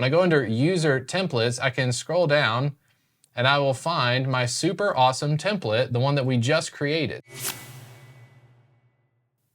When I go under user templates, I can scroll down and I will find my super awesome template, the one that we just created.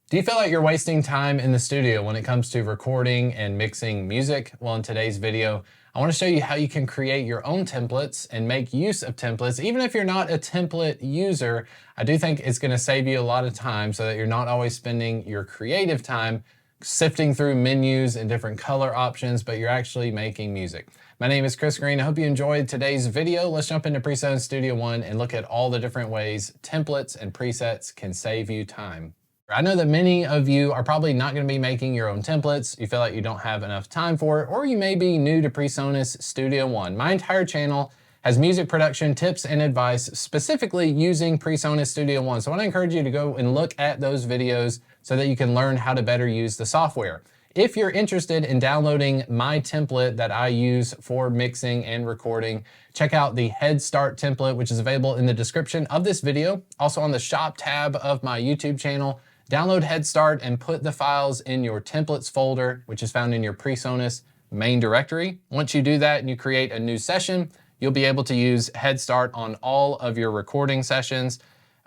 Do you feel like you're wasting time in the studio when it comes to recording and mixing music? Well, in today's video, I want to show you how you can create your own templates and make use of templates. Even if you're not a template user, I do think it's going to save you a lot of time so that you're not always spending your creative time sifting through menus and different color options, but you're actually making music. My name is Chris Green. I hope you enjoyed today's video. Let's jump into Presonus Studio One and look at all the different ways templates and presets can save you time. I know that many of you are probably not going to be making your own templates. You feel like you don't have enough time for it, or you may be new to Presonus Studio One. My entire channel has music production tips and advice specifically using Presonus Studio One. So I want to encourage you to go and look at those videos so that you can learn how to better use the software. If you're interested in downloading my template that I use for mixing and recording, check out the Head Start template, which is available in the description of this video. Also on the shop tab of my YouTube channel. Download Head Start and put the files in your templates folder, which is found in your Presonus main directory. Once you do that and you create a new session, you'll be able to use Head Start on all of your recording sessions.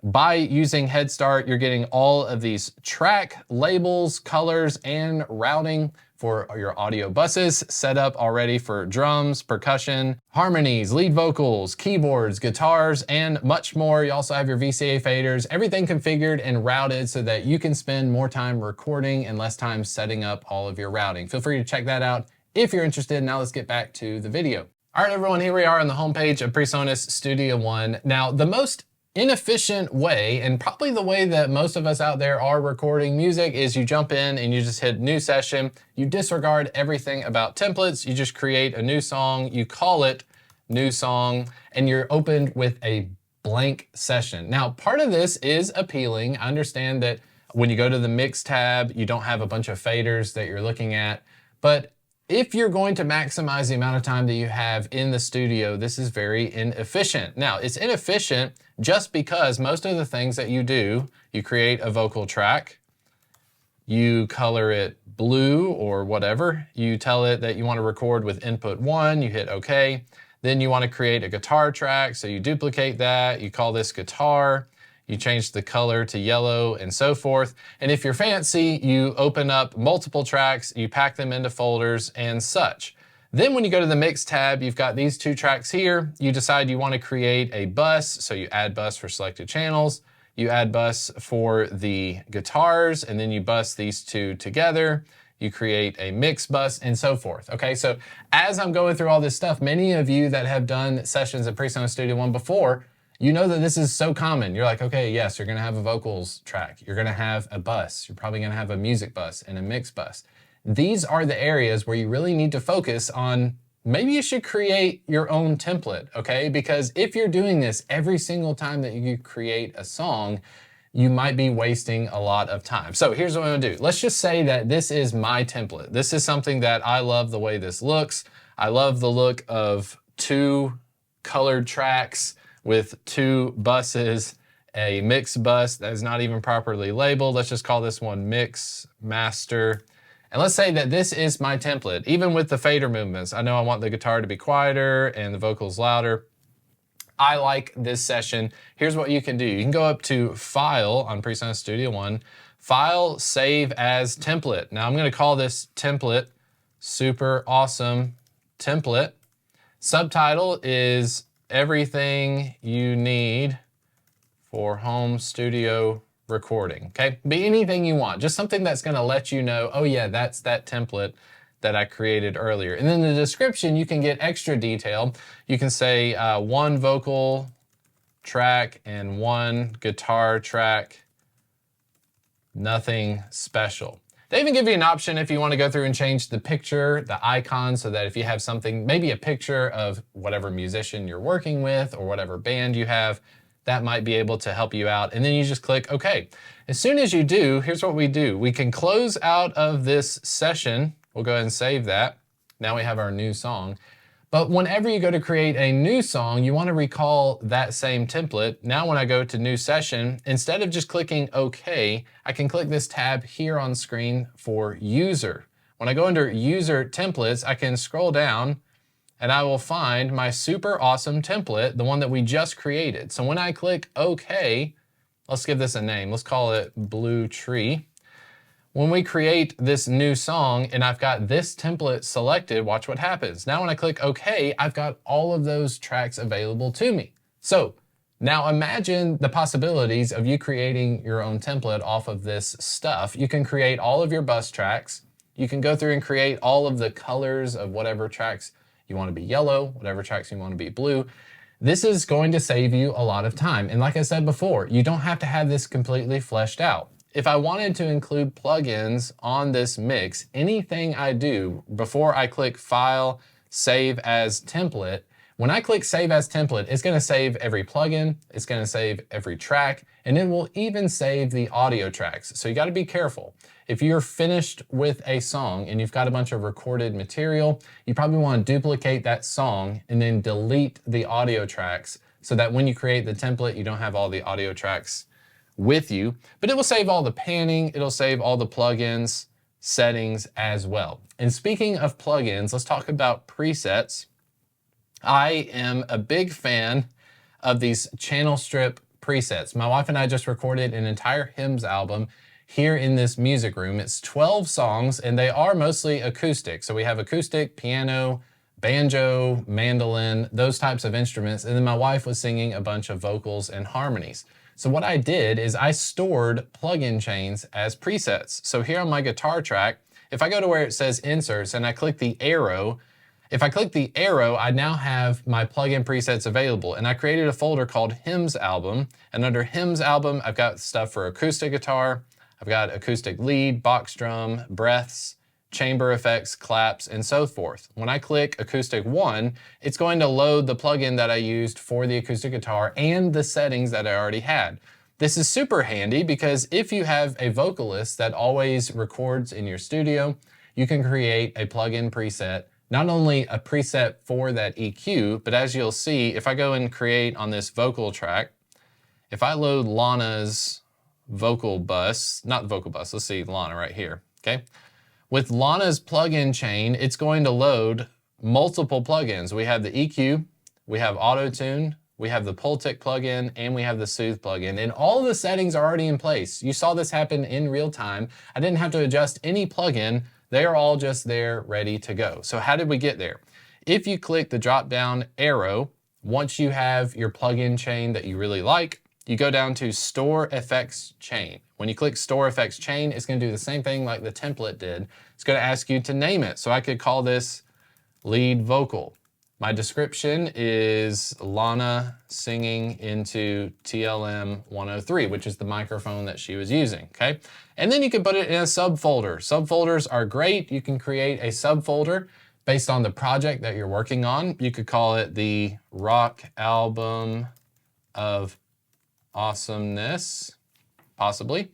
By using Head Start, you're getting all of these track labels, colors, and routing for your audio buses set up already for drums, percussion, harmonies, lead vocals, keyboards, guitars, and much more. You also have your VCA faders, everything configured and routed so that you can spend more time recording and less time setting up all of your routing. Feel free to check that out if you're interested. Now let's get back to the video. All right, everyone, here we are on the homepage of Presonus Studio One. Now, the most inefficient way, and probably the way that most of us out there are recording music, is you jump in and you just hit new session. You disregard everything about templates. You just create a new song, you call it new song, and you're opened with a blank session. Now, part of this is appealing. I understand that when you go to the mix tab, you don't have a bunch of faders that you're looking at, but if you're going to maximize the amount of time that you have in the studio, this is very inefficient. Now, it's inefficient just because most of the things that you do, you create a vocal track, you color it blue or whatever, you tell it that you want to record with input 1, you hit OK, then you want to create a guitar track, so you duplicate that, you call this guitar, you change the color to yellow and so forth. And if you're fancy, you open up multiple tracks, you pack them into folders and such. Then when you go to the mix tab, you've got these two tracks here. You decide you want to create a bus, so you add bus for selected channels. You add bus for the guitars, and then you bus these two together. You create a mix bus and so forth. Okay, so as I'm going through all this stuff, many of you that have done sessions at Presonus Studio One before, you know that this is so common. You're like, okay, yes, you're gonna have a vocals track. You're gonna have a bus. You're probably gonna have a music bus and a mix bus. These are the areas where you really need to focus on. Maybe you should create your own template, okay? Because if you're doing this every single time that you create a song, you might be wasting a lot of time. So here's what I'm gonna do. Let's just say that this is my template. This is something that I love the way this looks. I love the look of two colored tracks with two buses, a mix bus that is not even properly labeled. Let's just call this one mix master. And let's say that this is my template, even with the fader movements. I know I want the guitar to be quieter and the vocals louder. I like this session. Here's what you can do. You can go up to File on Presonus Studio One, File, Save as Template. Now I'm gonna call this template Super Awesome Template. Subtitle is Everything You Need for Home Studio Recording, okay? Be anything you want, just something that's gonna let you know, oh yeah, that's that template that I created earlier. And then the description, you can get extra detail. You can say one vocal track and one guitar track, nothing special. They even give you an option if you want to go through and change the picture, the icon, so that if you have something, maybe a picture of whatever musician you're working with or whatever band you have, that might be able to help you out. And then you just click OK. As soon as you do, here's what we do. We can close out of this session. We'll go ahead and save that. Now we have our new song. But whenever you go to create a new song, you want to recall that same template. Now when I go to new session, instead of just clicking OK, I can click this tab here on screen for user. When I go under user templates, I can scroll down and I will find my super awesome template, the one that we just created. So when I click OK, let's give this a name. Let's call it Blue Tree. When we create this new song and I've got this template selected, watch what happens. Now when I click OK, I've got all of those tracks available to me. So now imagine the possibilities of you creating your own template off of this stuff. You can create all of your bus tracks. You can go through and create all of the colors of whatever tracks you want to be yellow, whatever tracks you want to be blue. This is going to save you a lot of time. And like I said before, you don't have to have this completely fleshed out. If I wanted to include plugins on this mix, anything I do before I click File, Save as Template, when I click Save as Template, it's going to save every plugin, it's going to save every track, and it will even save the audio tracks. So you got to be careful. If you're finished with a song and you've got a bunch of recorded material, you probably want to duplicate that song and then delete the audio tracks so that when you create the template, you don't have all the audio tracks with you, but it will save all the panning, it'll save all the plugins, settings as well. And speaking of plugins, let's talk about presets. I am a big fan of these channel strip presets. My wife and I just recorded an entire hymns album here in this music room. It's 12 songs and they are mostly acoustic. So we have acoustic, piano, banjo, mandolin, those types of instruments. And then my wife was singing a bunch of vocals and harmonies. So what I did is I stored plugin chains as presets. So here on my guitar track, if I go to where it says inserts and I click the arrow, if I click the arrow, I now have my plugin presets available. And I created a folder called Hymns Album. And under Hymns Album, I've got stuff for acoustic guitar, I've got acoustic lead, box drum, breaths, chamber effects, claps, and so forth. When I click Acoustic 1, it's going to load the plugin that I used for the acoustic guitar and the settings that I already had. This is super handy because if you have a vocalist that always records in your studio, you can create a plugin preset, not only a preset for that EQ, but as you'll see, if I go and create on this vocal track, if I load Lana's vocal bus, not vocal bus, let's see Lana right here, okay? With Lana's plugin chain, it's going to load multiple plugins. We have the EQ, we have Auto-Tune, we have the Pultic plugin, and we have the Soothe plugin. And all of the settings are already in place. You saw this happen in real time. I didn't have to adjust any plugin. They are all just there ready to go. So how did we get there? If you click the drop-down arrow, once you have your plugin chain that you really like, you go down to Store Effects Chain. When you click Store Effects Chain, it's going to do the same thing like the template did. It's going to ask you to name it. So I could call this lead vocal. My description is Lana singing into TLM 103, which is the microphone that she was using, okay? And then you can put it in a subfolder. Subfolders are great. You can create a subfolder based on the project that you're working on. You could call it the Rock Album of Awesomeness, possibly.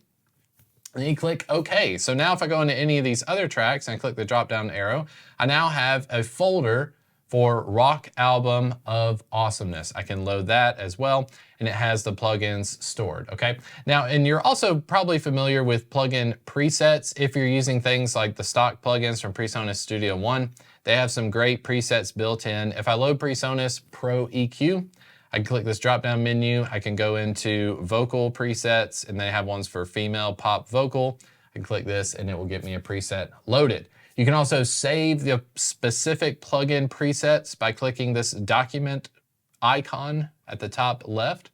And you click OK. So now if I go into any of these other tracks and I click the drop down arrow, I now have a folder for Rock Album of Awesomeness. I can load that as well, and it has the plugins stored, okay? Now, and you're also probably familiar with plugin presets. If you're using things like the stock plugins from PreSonus Studio One, they have some great presets built in. If I load PreSonus Pro EQ, I can click this drop-down menu. I can go into vocal presets, and they have ones for female pop vocal. I can click this, and it will get me a preset loaded. You can also save the specific plugin presets by clicking this document icon at the top left.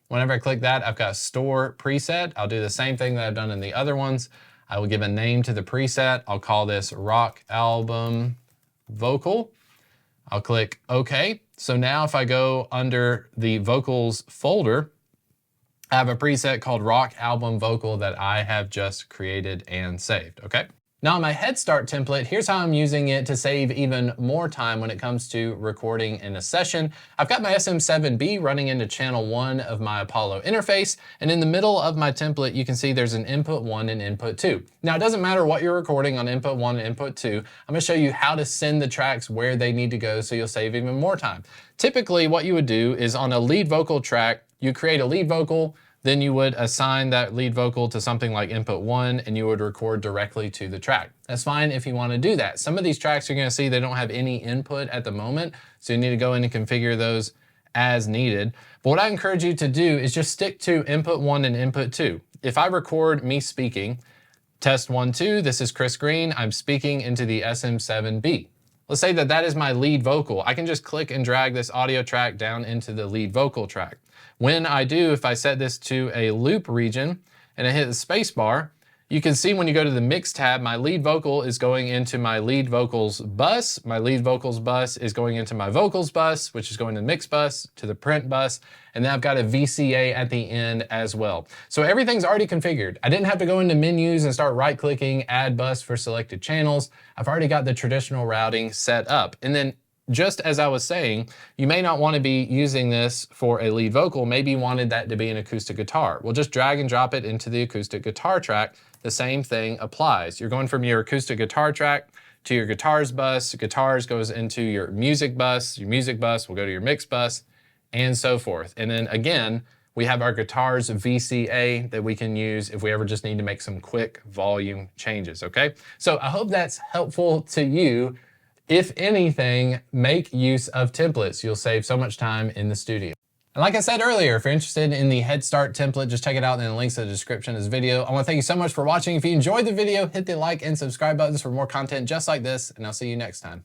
Whenever I click that, I've got Store Preset. I'll do the same thing that I've done in the other ones. I will give a name to the preset. I'll call this Rock Album Vocal. I'll click OK. So now if I go under the vocals folder, I have a preset called Rock Album Vocal that I have just created and saved, okay? Now on my Head Start template, here's how I'm using it to save even more time when it comes to recording in a session. I've got my SM7B running into channel 1 of my Apollo interface, and in the middle of my template, you can see there's an input 1 and input 2. Now it doesn't matter what you're recording on input 1 and input 2, I'm gonna show you how to send the tracks where they need to go so you'll save even more time. Typically what you would do is on a lead vocal track, you create a lead vocal, then you would assign that lead vocal to something like input 1 and you would record directly to the track. That's fine if you want to do that. Some of these tracks you're going to see they don't have any input at the moment, so you need to go in and configure those as needed. But what I encourage you to do is just stick to input 1 and input 2. If I record me speaking, test 1, 2, this is Chris Green, I'm speaking into the SM7B. Let's say that that is my lead vocal. I can just click and drag this audio track down into the lead vocal track. When I do, if I set this to a loop region and I hit the space bar, you can see when you go to the mix tab, my lead vocal is going into my lead vocals bus. My lead vocals bus is going into my vocals bus, which is going to the mix bus, to the print bus, and then I've got a VCA at the end as well. So everything's already configured. I didn't have to go into menus and start right-clicking, add bus for selected channels. I've already got the traditional routing set up. And then just as I was saying, you may not want to be using this for a lead vocal. Maybe you wanted that to be an acoustic guitar. Well, just drag and drop it into the acoustic guitar track. The same thing applies. You're going from your acoustic guitar track to your guitars bus. Guitars goes into your music bus will go to your mix bus, and so forth. And then again, we have our guitars VCA that we can use if we ever just need to make some quick volume changes, okay? So I hope that's helpful to you. If anything, make use of templates. You'll save so much time in the studio. And like I said earlier, if you're interested in the Head Start template, just check it out in the links in the description of this video. I want to thank you so much for watching. If you enjoyed the video, hit the like and subscribe buttons for more content just like this, and I'll see you next time.